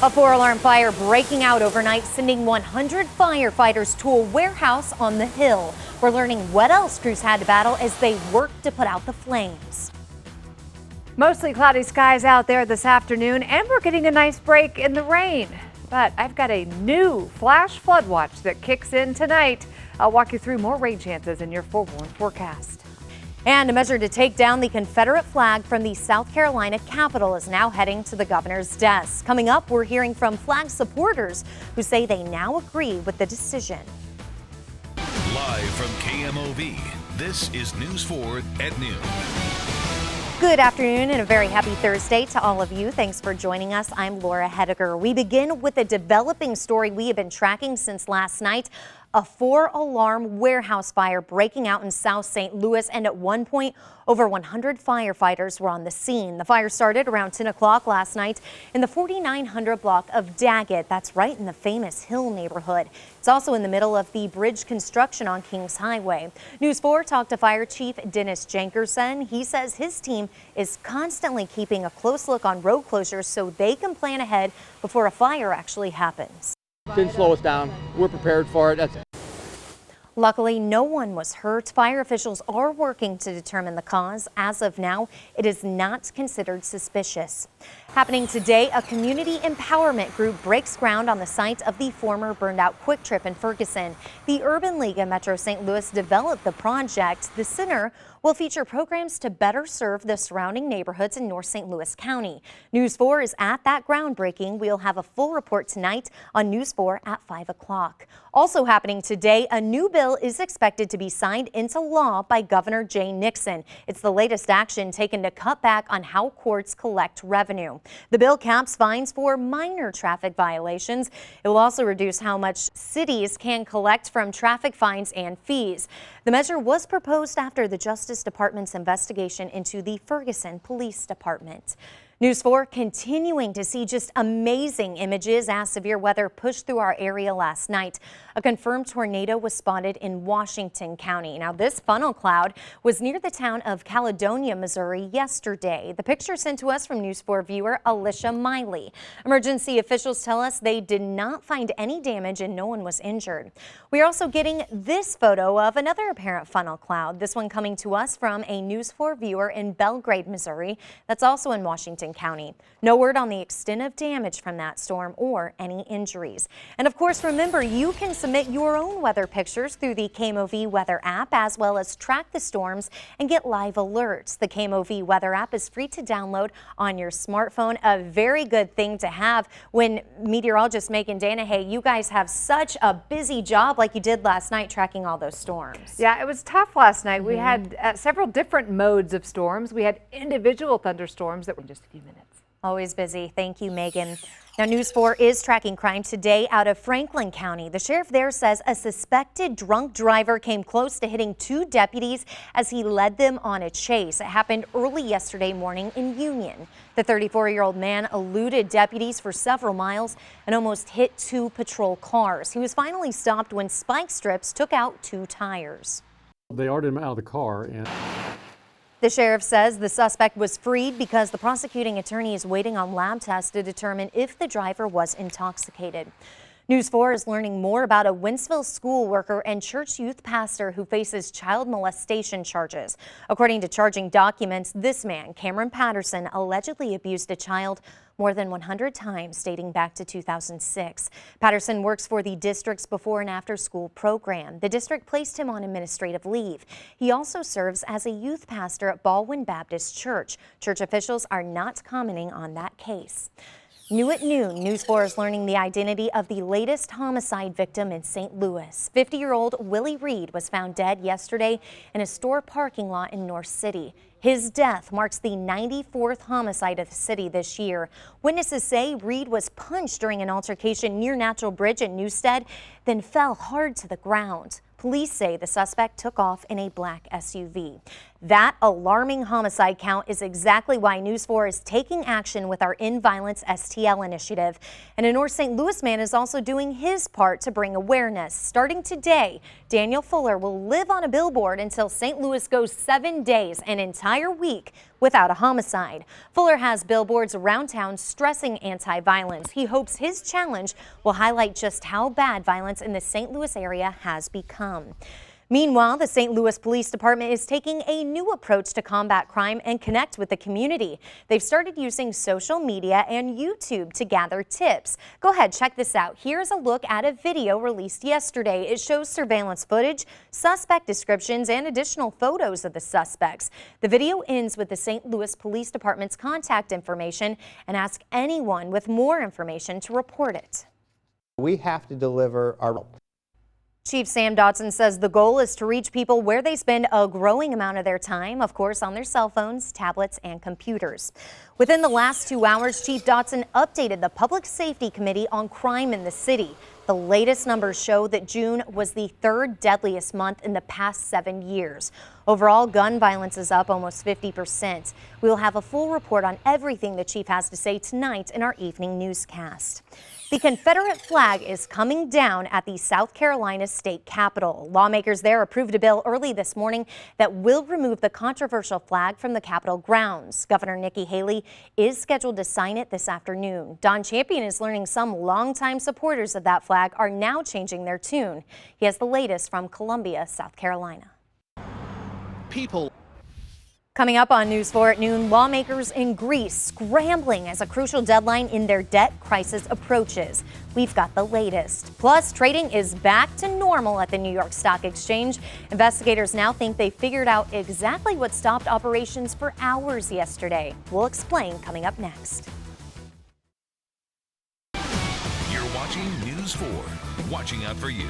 A 4-alarm fire breaking out overnight, sending 100 firefighters to a warehouse on the hill. We're learning what else crews had to battle as they worked to put out the flames. Mostly cloudy skies out there this afternoon, and we're getting a nice break in the rain. But I've got a new flash flood watch that kicks in tonight. I'll walk you through more rain chances in your forewarned forecast. And a measure to take down the Confederate flag from the South Carolina Capitol is now heading to the governor's desk. Coming up, we're hearing from flag supporters who say they now agree with the decision. Live from KMOV, this is News 4 at noon. Good afternoon and a very happy Thursday to all of you. Thanks for joining us. I'm Laura Hettiger. We begin with a developing story we have been tracking since last night. A 4-alarm warehouse fire breaking out in South St. Louis, and at one point, over 100 firefighters were on the scene. The fire started around 10 o'clock last night in the 4900 block of Daggett. That's right in the famous Hill neighborhood. It's also in the middle of the bridge construction on Kings Highway. News 4 talked to Fire Chief Dennis Jankerson. He says his team is constantly keeping a close look on road closures so they can plan ahead before a fire actually happens. Didn't slow us down. We're prepared for it. Luckily, no one was hurt. Fire officials are working to determine the cause. As of now, it is not considered suspicious. Happening today, a community empowerment group breaks ground on the site of the former burned-out Quick Trip in Ferguson. The Urban League of Metro St. Louis developed the project. The center will feature programs to better serve the surrounding neighborhoods in North St. Louis County. News 4 is at that groundbreaking. We'll have a full report tonight on News 4 at 5 o'clock. Also happening today, a new bill is expected to be signed into law by Governor Jay Nixon. It's the latest action taken to cut back on how courts collect revenue. The bill caps fines for minor traffic violations. It will also reduce how much cities can collect from traffic fines and fees. The measure was proposed after the Justice Department's investigation into the Ferguson Police Department. News 4 continuing to see just amazing images as severe weather pushed through our area last night. A confirmed tornado was spotted in Washington County. Now, this funnel cloud was near the town of Caledonia, Missouri yesterday. The picture sent to us from News 4 viewer Alicia Miley. Emergency officials tell us they did not find any damage and no one was injured. We are also getting this photo of another apparent funnel cloud. This one coming to us from a News 4 viewer in Belgrade, Missouri. That's also in Washington County. No word on the extent of damage from that storm or any injuries. And of course, remember, you can submit your own weather pictures through the KMOV weather app, as well as track the storms and get live alerts. The KMOV weather app is free to download on your smartphone. A very good thing to have when meteorologist Megan Danahay, you guys have such a busy job like you did last night tracking all those storms. Yeah, it was tough last night. We had several different modes of storms. We had individual thunderstorms that were just a few minutes. Always busy. Thank you, Megan. Now, News 4 is tracking crime today out of Franklin County. The sheriff there says a suspected drunk driver came close to hitting 2 deputies as he led them on a chase. It happened early yesterday morning in Union. The 34-year-old man eluded deputies for several miles and almost hit 2 patrol cars. He was finally stopped when spike strips took out 2 tires. They ordered him out of the car. The sheriff says the suspect was freed because the prosecuting attorney is waiting on lab tests to determine if the driver was intoxicated. News 4 is learning more about a Wentzville school worker and church youth pastor who faces child molestation charges. According to charging documents, this man, Cameron Patterson, allegedly abused a child more than 100 times dating back to 2006. Patterson works for the district's before and after school program. The district placed him on administrative leave. He also serves as a youth pastor at Baldwin Baptist Church. Church officials are not commenting on that case. New at noon, News 4 is learning the identity of the latest homicide victim in St. Louis. 50-year-old Willie Reed was found dead yesterday in a store parking lot in North City. His death marks the 94th homicide of the city this year. Witnesses say Reed was punched during an altercation near Natural Bridge in Newstead, then fell hard to the ground. Police say the suspect took off in a black SUV. That alarming homicide count is exactly why News 4 is taking action with our In Violence STL initiative. And a North St. Louis man is also doing his part to bring awareness. Starting today, Daniel Fuller will live on a billboard until St. Louis goes 7 days, an entire week, without a homicide. Fuller has billboards around town stressing anti-violence. He hopes his challenge will highlight just how bad violence in the St. Louis area has become. Meanwhile, the St. Louis Police Department is taking a new approach to combat crime and connect with the community. They've started using social media and YouTube to gather tips. Go ahead, check this out. Here's a look at a video released yesterday. It shows surveillance footage, suspect descriptions, and additional photos of the suspects. The video ends with the St. Louis Police Department's contact information and asks anyone with more information to report it. We have to deliver our... Chief Sam Dotson says the goal is to reach people where they spend a growing amount of their time, of course, on their cell phones, tablets, and computers. Within the last 2 hours, Chief Dotson updated the Public Safety Committee on crime in the city. The latest numbers show that June was the 3rd deadliest month in the past 7 years. Overall, gun violence is up almost 50%. We will have a full report on everything the chief has to say tonight in our evening newscast. The Confederate flag is coming down at the South Carolina state capitol. Lawmakers there approved a bill early this morning that will remove the controversial flag from the Capitol grounds. Governor Nikki Haley is scheduled to sign it this afternoon. Don Champion is learning some longtime supporters of that flag are now changing their tune. He has the latest from Columbia, South Carolina. Coming up on News 4 at noon, lawmakers in Greece scrambling as a crucial deadline in their debt crisis approaches. We've got the latest. Plus, trading is back to normal at the New York Stock Exchange. Investigators now think they figured out exactly what stopped operations for hours yesterday. We'll explain coming up next. You're watching News 4, watching out for you.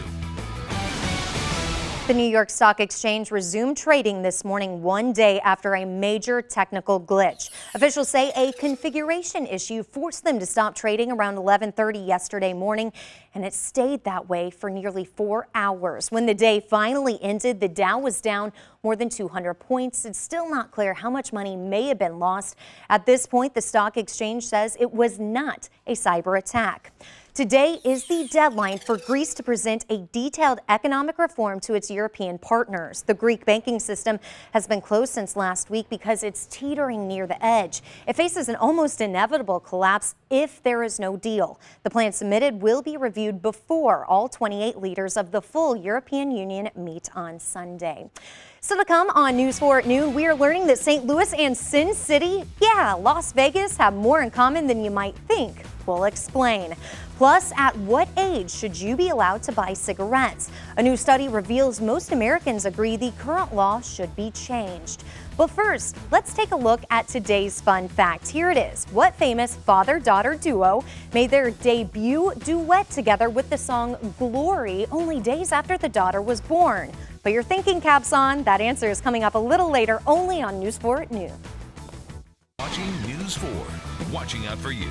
The New York Stock Exchange resumed trading this morning, 1 day after a major technical glitch. Officials say a configuration issue forced them to stop trading around 11:30 yesterday morning, and it stayed that way for nearly 4 hours. When the day finally ended, the Dow was down more than 200 points. It's still not clear how much money may have been lost. At this point, the stock exchange says it was not a cyber attack. Today is the deadline for Greece to present a detailed economic reform to its European partners. The Greek banking system has been closed since last week because it's teetering near the edge. It faces an almost inevitable collapse if there is no deal. The plan submitted will be reviewed before all 28 leaders of the full European Union meet on Sunday. So to come on News 4 at noon, we are learning that St. Louis and Sin City, Las Vegas, have more in common than you might think. We'll explain. Plus, at what age should you be allowed to buy cigarettes? A new study reveals most Americans agree the current law should be changed. But first, let's take a look at today's fun fact. Here it is. What famous father-daughter duo made their debut duet together with the song Glory only days after the daughter was born? Put your thinking caps on. That answer is coming up a little later, only on News 4 at noon. Watching News 4, watching out for you.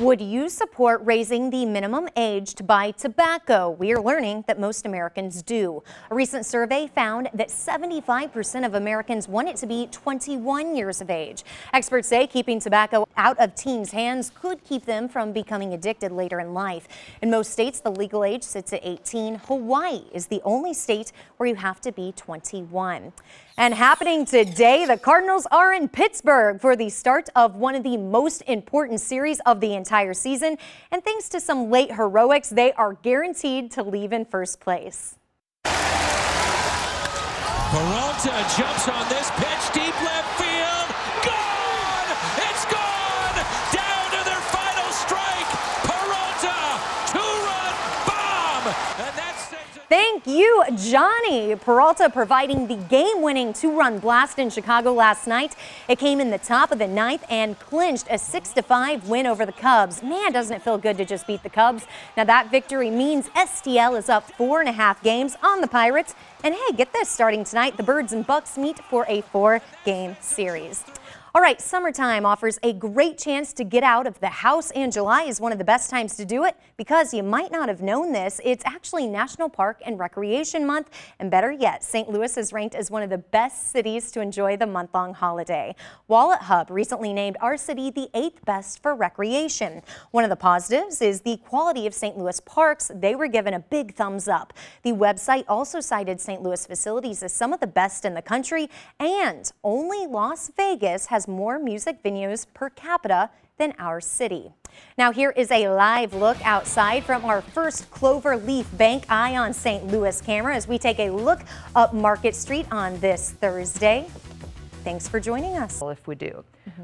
Would you support raising the minimum age to buy tobacco? We are learning that most Americans do. A recent survey found that 75% of Americans want it to be 21 years of age. Experts say keeping tobacco out of teens' hands could keep them from becoming addicted later in life. In most states, the legal age sits at 18. Hawaii is the only state where you have to be 21. And happening today, the Cardinals are in Pittsburgh for the start of one of the most important series of the entire season. And thanks to some late heroics, they are guaranteed to leave in first place. Peralta jumps on this pitch, deep left field. Gone! It's gone! Down to their final strike. Peralta, two-run bomb! And that's... Thank you, Johnny. Peralta providing the game-winning two-run blast in Chicago last night. It came in the top of the ninth and clinched a 6-5 win over the Cubs. Man, doesn't it feel good to just beat the Cubs. Now that victory means STL is up 4.5 games on the Pirates. And hey, get this, starting tonight, the Birds and Bucks meet for a 4-game series. All right, summertime offers a great chance to get out of the house, and July is one of the best times to do it because you might not have known this. It's actually National Park and Recreation Month, and better yet, St. Louis is ranked as one of the best cities to enjoy the month-long holiday. Wallet Hub recently named our city the 8th best for recreation. One of the positives is the quality of St. Louis parks. They were given a big thumbs up. The website also cited St. Louis facilities as some of the best in the country, and only Las Vegas has more music venues per capita than our city. Now here is a live look outside from our first Clover Leaf Bank Eye on St. Louis camera as we take a look up Market Street on this Thursday. Thanks for joining us. Well, if we do.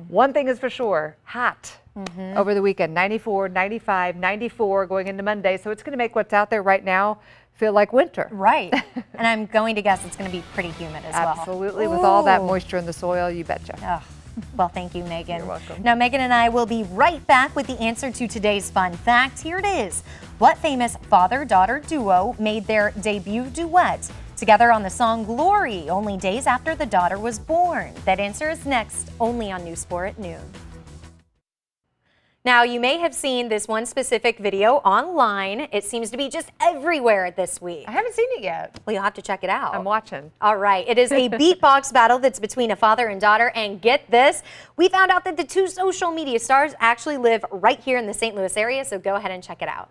One thing is for sure, hot over the weekend. 94, 95, 94 going into Monday. So it's going to make what's out there right now feel like winter. Right. And I'm going to guess it's going to be pretty humid as well. Absolutely. With all that moisture in the soil, you betcha. Ugh. Well, thank you, Megan. You're welcome. Now, Megan and I will be right back with the answer to today's fun fact. Here it is. What famous father-daughter duo made their debut duet together on the song Glory only days after the daughter was born? That answer is next, only on News 4 at noon. Now, you may have seen this one specific video online. It seems to be just everywhere this week. I haven't seen it yet. Well, you'll have to check it out. I'm watching. All right. It is a beatbox battle that's between a father and daughter. And get this, we found out that the two social media stars actually live right here in the St. Louis area. So go ahead and check it out.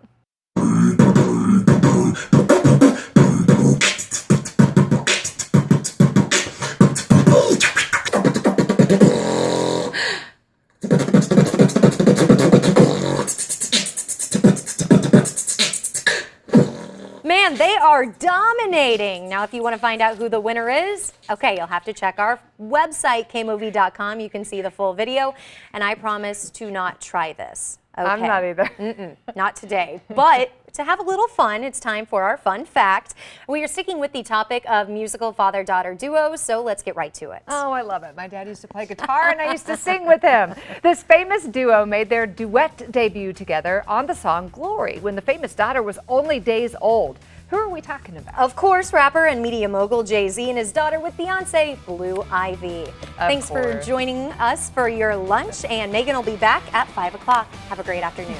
Man, they are dominating. Now, if you want to find out who the winner is, okay, you'll have to check our website, kmov.com. You can see the full video, and I promise to not try this. Okay. I'm not either. Not today. But to have a little fun, it's time for our fun fact. We are sticking with the topic of musical father-daughter duos, so let's get right to it. Oh, I love it. My dad used to play guitar and I used to sing with him. This famous duo made their duet debut together on the song Glory when the famous daughter was only days old. Who are we talking about? Of course, rapper and media mogul Jay-Z and his daughter with fiance Blue Ivy. Thanks for joining us for your lunch, and Megan will be back at 5 o'clock. Have a great afternoon.